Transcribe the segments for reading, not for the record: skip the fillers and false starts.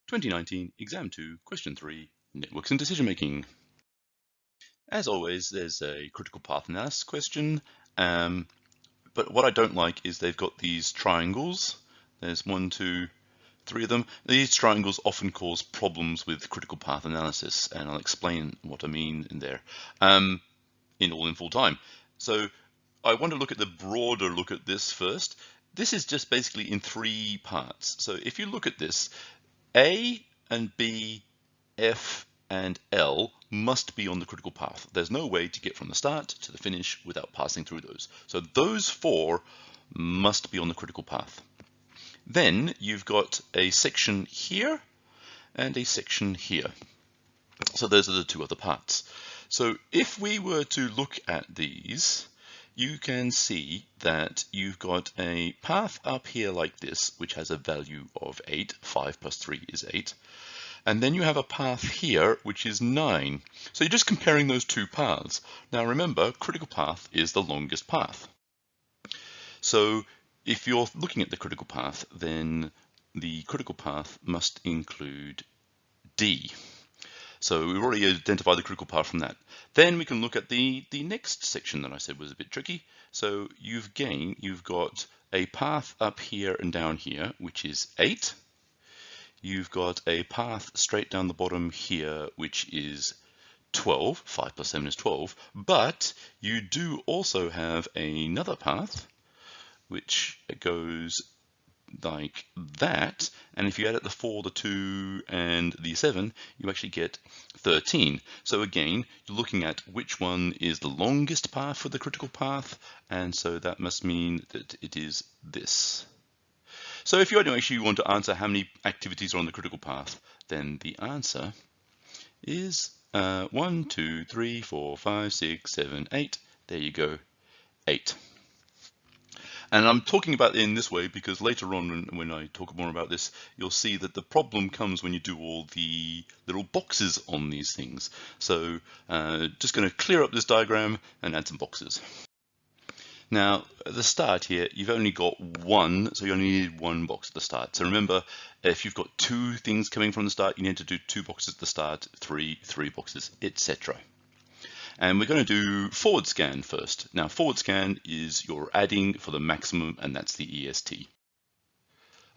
2019 Exam 2, Question 3, Networks and Decision Making. As always, there's a critical path analysis question, but what I don't like is they've got these triangles. There's 1, 2, 3 of them. These triangles often cause problems with critical path analysis, and I'll explain what I mean in there in full time. So I want to look at the broader look at this first. This is just basically in 3 parts. So if you look at this, A and B, F and L must be on the critical path. There's no way to get from the start to the finish without passing through those. So those 4 must be on the critical path. Then you've got a section here and a section here. So those are the 2 other parts. So if we were to look at these, you can see that you've got a path up here like this, which has a value of 8. 5 plus 3 is 8. And then you have a path here, which is 9. So you're just comparing those 2 paths. Now remember, critical path is the longest path. So if you're looking at the critical path, then the critical path must include D. So we've already identified the critical path from that. Then we can look at the next section that I said was a bit tricky. So you've got a path up here and down here, which is 8. You've got a path straight down the bottom here, which is 12. 5 plus 7 is 12. But you do also have another path, which goes like that, and if you add up the 4, the 2, and the 7, you actually get 13. So again, you're looking at which one is the longest path for the critical path, and so that must mean that it is this. So if you actually want to answer how many activities are on the critical path, then the answer is 1, 2, 3, 4, 5, 6, 7, 8. There you go, 8. And I'm talking about it in this way because later on when I talk more about this, you'll see that the problem comes when you do all the little boxes on these things. So just going to clear up this diagram and add some boxes. Now, at the start here, you've only got 1, so you only need 1 box at the start. So remember, if you've got 2 things coming from the start, you need to do 2 boxes at the start, 3 boxes, etc. And we're going to do forward scan first. Now, forward scan is your adding for the maximum, and that's the EST.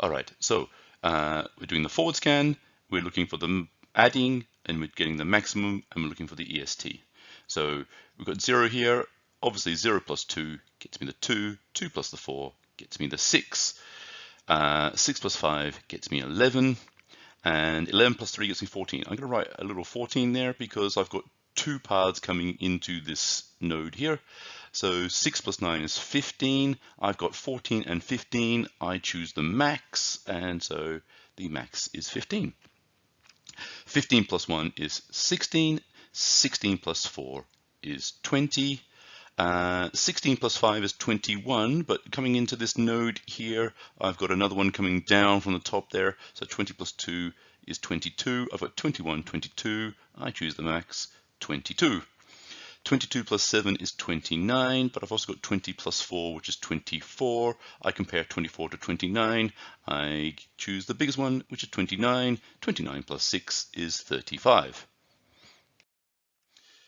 All right, so we're doing the forward scan, we're looking for the adding, and we're getting the maximum, and we're looking for the EST. So we've got 0 here. Obviously, 0 plus 2 gets me the 2, 2 plus the 4 gets me the 6, 6 plus 5 gets me 11, and 11 plus 3 gets me 14. I'm going to write a little 14 there because I've got 2 paths coming into this node here. So 6 plus 9 is 15. I've got 14 and 15. I choose the max, and so the max is 15. 15 plus 1 is 16. 16 plus 4 is 20. 16 plus 5 is 21, but coming into this node here, I've got another one coming down from the top there. So 20 plus 2 is 22. I've got 21, 22. I choose the max, 22. 22 plus 7 is 29, but I've also got 20 plus 4, which is 24. I compare 24 to 29. I choose the biggest one, which is 29. 29 plus 6 is 35.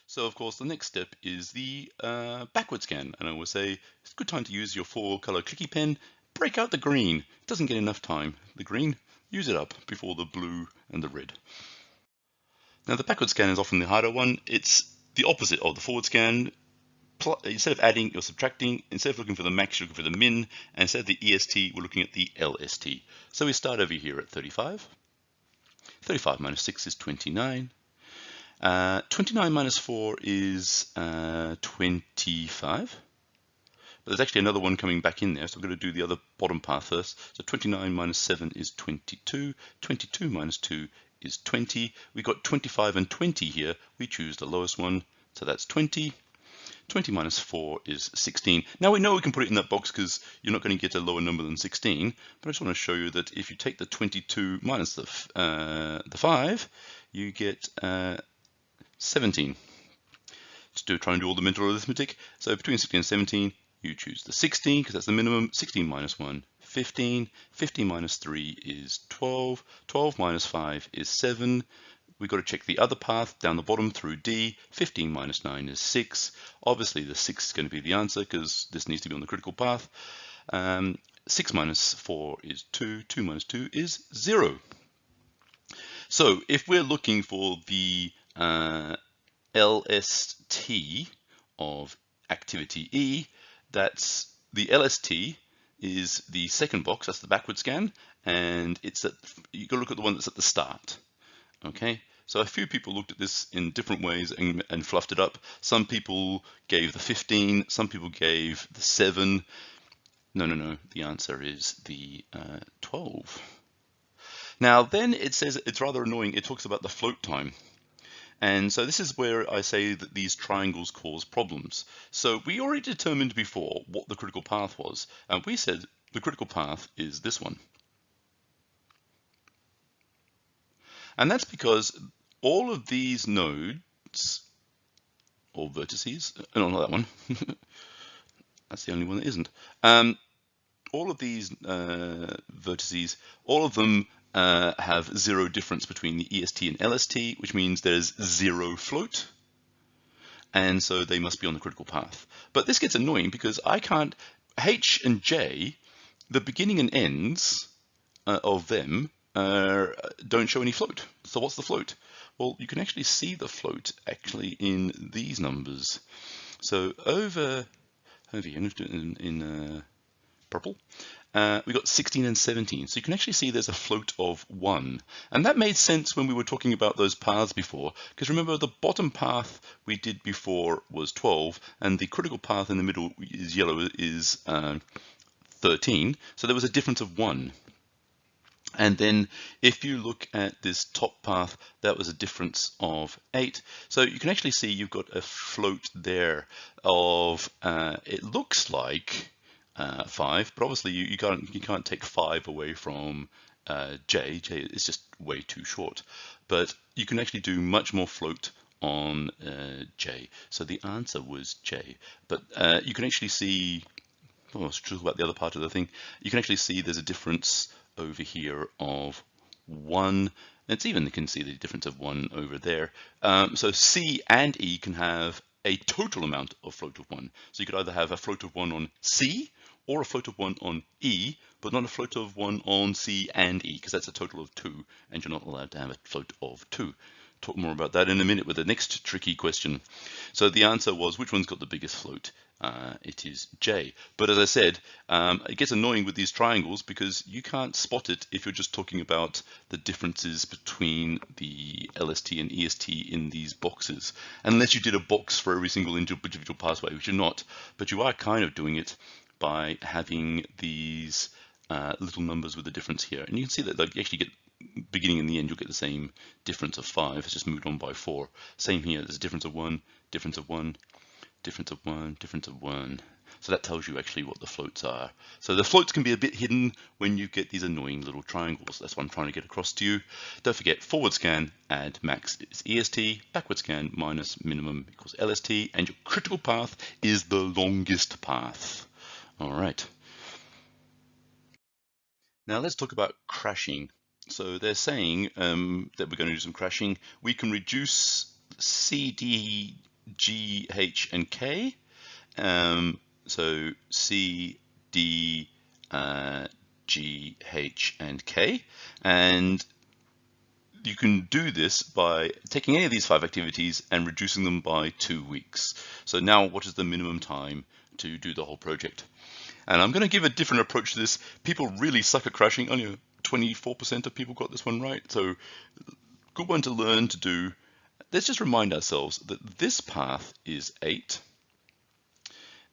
So of course the next step is the backward scan, and I will say it's a good time to use your 4-color clicky pen. Break out the green. It doesn't get enough time. The green, use it up before the blue and the red. Now the backward scan is often the harder one. It's the opposite of the forward scan. Instead of adding, you're subtracting. Instead of looking for the max, you're looking for the min. And instead of the EST, we're looking at the LST. So we start over here at 35. 35 minus 6 is 29. 29 minus 4 is 25. But there's actually another one coming back in there, so I'm going to do the other bottom path first. So 29 minus 7 is 22. 22 minus 2 is 20. We've got 25 and 20 here. We choose the lowest one, so that's 20. 20 minus 4 is 16. Now we know we can put it in that box because you're not going to get a lower number than 16, but I just want to show you that if you take the 22 minus the 5, you get 17. Just try and do all the mental arithmetic. So between 16 and 17, you choose the 16 because that's the minimum. 16 minus 1, 15. 15 minus 3 is 12. 12 minus 5 is 7. We've got to check the other path down the bottom through D. 15 minus 9 is 6. Obviously, the 6 is going to be the answer because this needs to be on the critical path. 6 minus 4 is 2. 2 minus 2 is 0. So if we're looking for the LST of activity E, that's the LST is the second box, that's the backward scan, and it's at, you got to look at the one that's at the start. Okay, so a few people looked at this in different ways and fluffed it up. Some people gave the 15, some people gave the 7. No, the answer is the 12. Now then it says, it's rather annoying, it talks about the float time. And so this is where I say that these triangles cause problems. So we already determined before what the critical path was, and we said the critical path is this one. And that's because all of these nodes, or vertices, no, not that one, that's the only one that isn't. All of these vertices, all of them have zero difference between the EST and LST, which means there's zero float, and so they must be on the critical path. But this gets annoying because I can't, H and J, the beginning and ends of them don't show any float. So what's the float? Well, you can actually see the float actually in these numbers. So over here, I'm going to do it in purple. We got 16 and 17. So you can actually see there's a float of 1. And that made sense when we were talking about those paths before, because remember the bottom path we did before was 12, and the critical path in the middle is yellow is 13. So there was a difference of 1. And then if you look at this top path, that was a difference of 8. So you can actually see you've got a float there of, it looks like 5, but obviously you can't take 5 away from J. J is just way too short. But you can actually do much more float on J. So the answer was J. But you can actually see, let's talk about the other part of the thing. You can actually see there's a difference over here of 1. It's even, you can see the difference of 1 over there. So C and E can have a total amount of float of 1. So you could either have a float of 1 on C or a float of 1 on E, but not a float of 1 on C and E, because that's a total of 2, and you're not allowed to have a float of 2. Talk more about that in a minute with the next tricky question. So the answer was, which one's got the biggest float? It is J. But as I said, it gets annoying with these triangles because you can't spot it if you're just talking about the differences between the LST and EST in these boxes, unless you did a box for every single individual pathway, which you're not, but you are kind of doing it by having these little numbers with a difference here. And you can see that like, you actually get beginning and the end, you'll get the same difference of 5. It's just moved on by 4. Same here, there's a difference of 1, difference of 1, difference of 1, difference of 1. So that tells you actually what the floats are. So the floats can be a bit hidden when you get these annoying little triangles. That's what I'm trying to get across to you. Don't forget, forward scan, add max is EST, backward scan minus minimum equals LST, and your critical path is the longest path. All right. Now let's talk about crashing. So they're saying that we're going to do some crashing. We can reduce C, D, G, H, and K. So C, D, G, H, and K. And you can do this by taking any of these 5 activities and reducing them by 2 weeks. So now what is the minimum time to do the whole project? And I'm going to give a different approach to this. People really suck at crashing. Only 24% of people got this one right. So good one to learn to do. Let's just remind ourselves that this path is 8.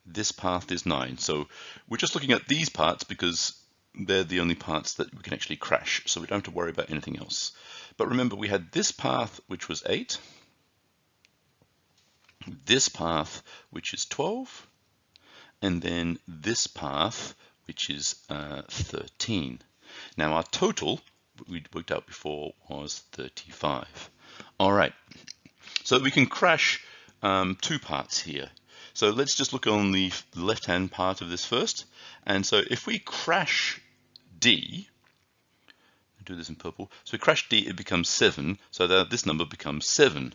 This path is 9. So we're just looking at these parts because they're the only parts that we can actually crash. So we don't have to worry about anything else. But remember, we had this path, which was 8. This path, which is 12. And then this path, which is 13. Now our total, we worked out before, was 35. All right, so we can crash 2 parts here. So let's just look on the left-hand part of this first. And so if we crash D, do this in purple. So we crash D, it becomes 7. So that this number becomes 7.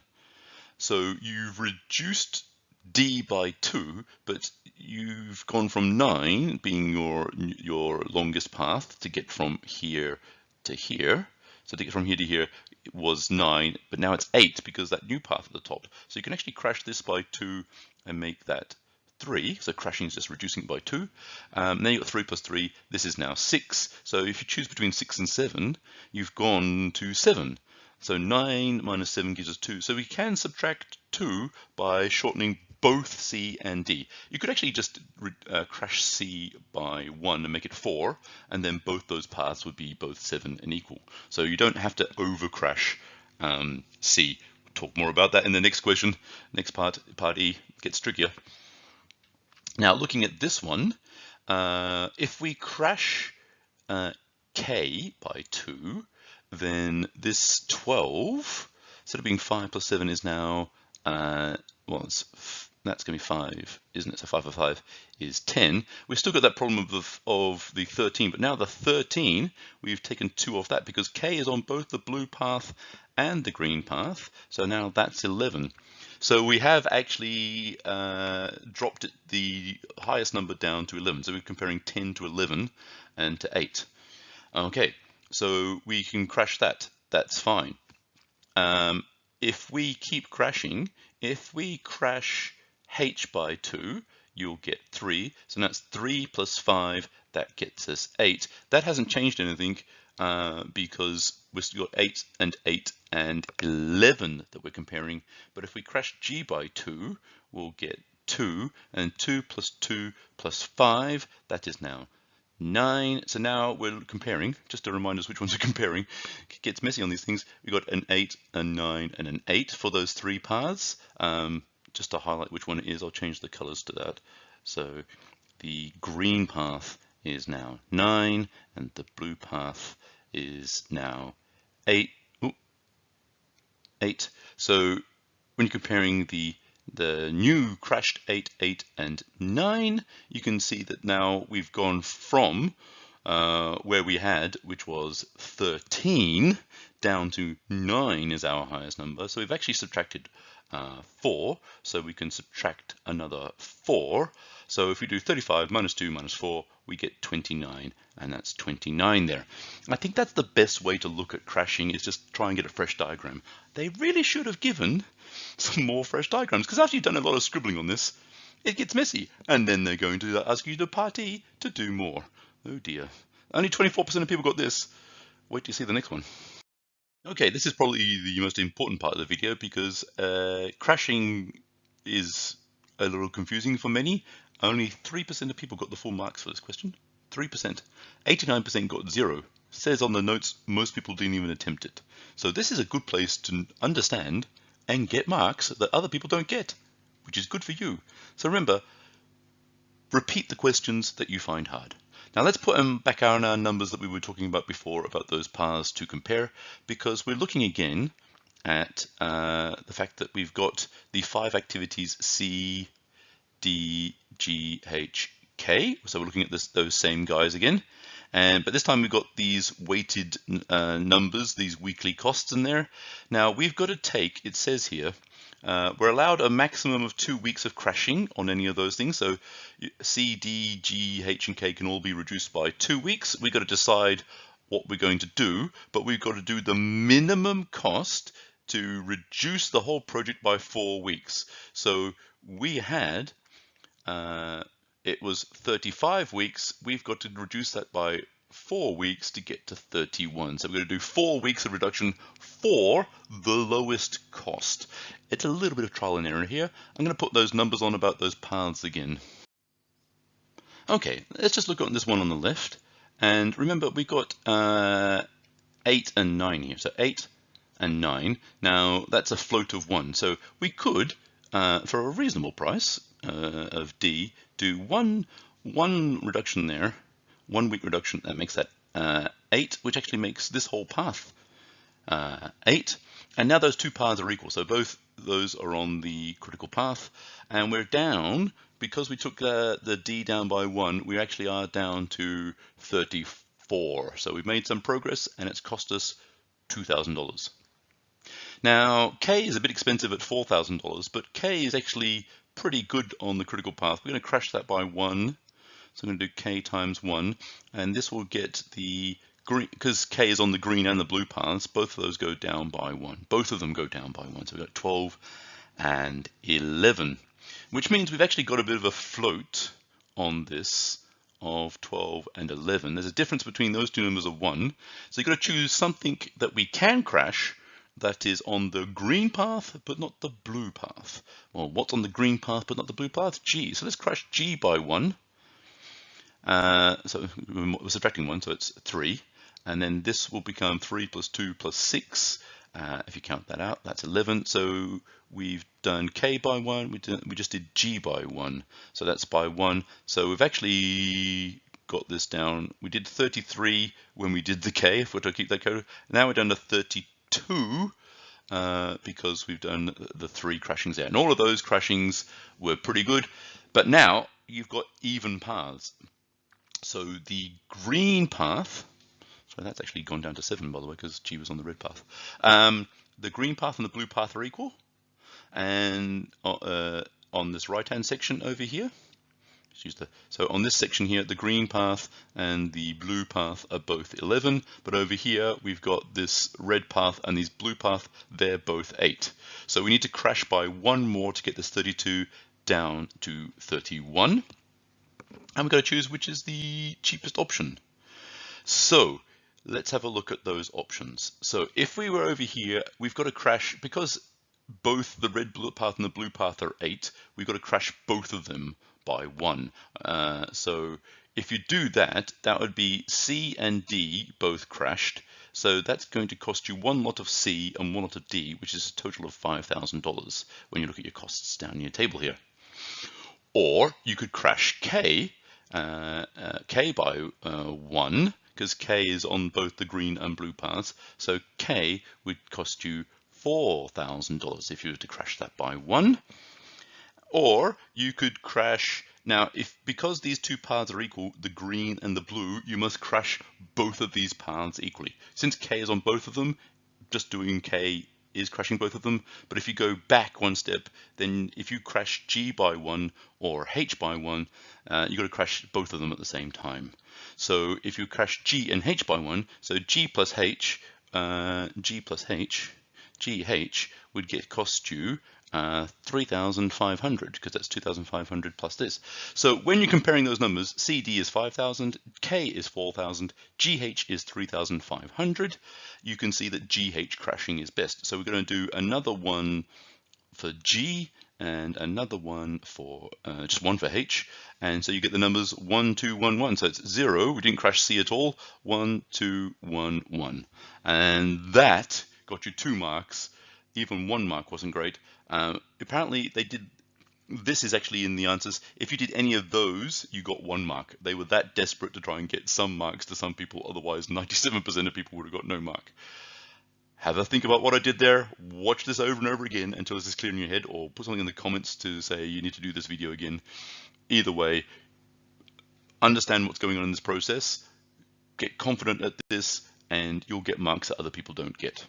So you've reduced D by 2, but you've gone from 9 being your longest path to get from here to here. So to get from here to here, it was 9, but now it's 8 because that new path at the top. So you can actually crash this by 2 and make that 3. So crashing is just reducing it by 2. Then you've got 3 plus 3. This is now 6. So if you choose between 6 and 7, you've gone to 7. So 9 minus 7 gives us 2. So we can subtract 2 by shortening both C and D. You could actually just crash C by 1 and make it 4, and then both those paths would be both 7 and equal. So you don't have to over crash C. We'll talk more about that in the next question. Next part E, gets trickier. Now looking at this one, if we crash K by 2, then this 12, instead of being 5 plus 7 is now, that's going to be 5, isn't it? So 5 over 5 is 10. We've still got that problem of the 13, but now the 13, we've taken 2 off that because K is on both the blue path and the green path. So now that's 11. So we have actually dropped the highest number down to 11. So we're comparing 10 to 11 and to 8. Okay, so we can crash that. That's fine. If we keep crashing, if we crash H by 2, you'll get 3. So that's 3 plus 5, that gets us 8. That hasn't changed anything because we've still got 8 and 11 that we're comparing. But if we crash G by 2, we'll get 2, and 2 plus 2 plus 5, that is now 9. So now we're comparing, just to remind us which ones we're comparing. It gets messy on these things. We've got an 8, a 9, and an 8 for those 3 paths. Just to highlight which one it is, I'll change the colors to that. So the green path is now 9, and the blue path is now 8. Ooh, 8. So when you're comparing the new crashed 8, 8, and 9, you can see that now we've gone from where we had, which was 13, down to 9 is our highest number. So we've actually subtracted 4, so we can subtract another 4. So if we do 35 minus 2 minus 4, we get 29, and that's 29 there. I think that's the best way to look at crashing, is just try and get a fresh diagram. They really should have given some more fresh diagrams, because after you've done a lot of scribbling on this, it gets messy, and then they're going to ask you to party to do more. Oh dear. Only 24% of people got this. Wait till you see the next one. Okay, this is probably the most important part of the video because crashing is a little confusing for many. Only 3% of people got the full marks for this question. 3%. 89% got 0. Says on the notes most people didn't even attempt it. So this is a good place to understand and get marks that other people don't get, which is good for you. So remember, repeat the questions that you find hard. Now let's put them back on our numbers that we were talking about before about those paths to compare, because we're looking again at the fact that we've got the 5 activities C, D, G, H, K. So we're looking at those same guys again. But this time we've got these weighted numbers, these weekly costs in there. Now we've got to take, it says here, we're allowed a maximum of 2 weeks of crashing on any of those things. So C, D, G, H, and K can all be reduced by 2 weeks. We've got to decide what we're going to do, but we've got to do the minimum cost to reduce the whole project by 4 weeks. So we had, it was 35 weeks. We've got to reduce that by 4 weeks to get to 31. So we're going to do 4 weeks of reduction for the lowest cost. It's a little bit of trial and error here. I'm going to put those numbers on about those paths again. Okay, let's just look at this one on the left. And remember, we've got 8 and 9 here. So 8 and 9. Now, that's a float of 1. So we could, for a reasonable price of D, do one reduction there, 1 week reduction. That makes that 8, which actually makes this whole path 8. And now those 2 paths are equal. So both those are on the critical path. And we're down, because we took the D down by 1, we actually are down to 34. 4. So we've made some progress and it's cost us $2,000. Now, K is a bit expensive at $4,000, but K is actually pretty good on the critical path. We're going to crash that by 1. So I'm going to do K times 1, and this will get the green, because K is on the green and the blue paths, both of those go down by 1. Both of them go down by 1. So we've got 12 and 11, which means we've actually got a bit of a float on this of 12 and 11. There's a difference between those two numbers of 1. So you've got to choose something that we can crash that is on the green path, but not the blue path. Well, what's on the green path, but not the blue path? G. So let's crash G by 1. So we're subtracting 1, so it's 3. And then this will become 3 plus 2 plus 6. If you count that out, that's 11. So we've done K by 1. We just did G by 1. So that's by 1. So we've actually got this down. We did 33 when we did the K, if we're to keep that code. Now we're down to 32 because we've done the 3 crashings there. And all of those crashings were pretty good. But now you've got even paths. So the green path, so that's actually gone down to 7, by the way, because G was on the red path. The green path and the blue path are equal. And on this right-hand section over here, so on this section here, the green path and the blue path are both 11. But over here, we've got this red path and this blue path, they're both 8. So we need to crash by 1 more to get this 32 down to 31. And we've got to choose which is the cheapest option. So let's have a look at those options. So if we were over here, we've got to crash, because both the red path and the blue path are 8, we've got to crash both of them by 1. So if you do that, that would be C and D both crashed. So that's going to cost you 1 lot of C and 1 lot of D, which is a total of $5,000 when you look at your costs down in your table here. Or you could crash K, K by 1, because K is on both the green and blue paths. So K would cost you $4,000 if you were to crash that by 1. Or you could crash, now because these two paths are equal, the green and the blue, you must crash both of these paths equally. Since K is on both of them, just doing K is crashing both of them. But if you go back 1 step, then if you crash G by 1 or H by 1, you've got to crash both of them at the same time. So if you crash G and H by 1, so G plus H, GH would cost you 3,500, because that's 2,500 plus this. So when you're comparing those numbers, CD is 5,000, K is 4,000, GH is 3,500. You can see that GH crashing is best. So we're going to do another one for G and another one for just one for H, and so you get the numbers 1, 2, 1, 1. So it's 0. We didn't crash C at all. 1, 2, 1, 1, and that got you 2 marks. Even 1 mark wasn't great. Apparently they did, this is actually in the answers. If you did any of those, you got 1 mark. They were that desperate to try and get some marks to some people. Otherwise, 97% of people would have got no mark. Have a think about what I did there. Watch this over and over again until this is clear in your head, or put something in the comments to say you need to do this video again. Either way, understand what's going on in this process, get confident at this, and you'll get marks that other people don't get.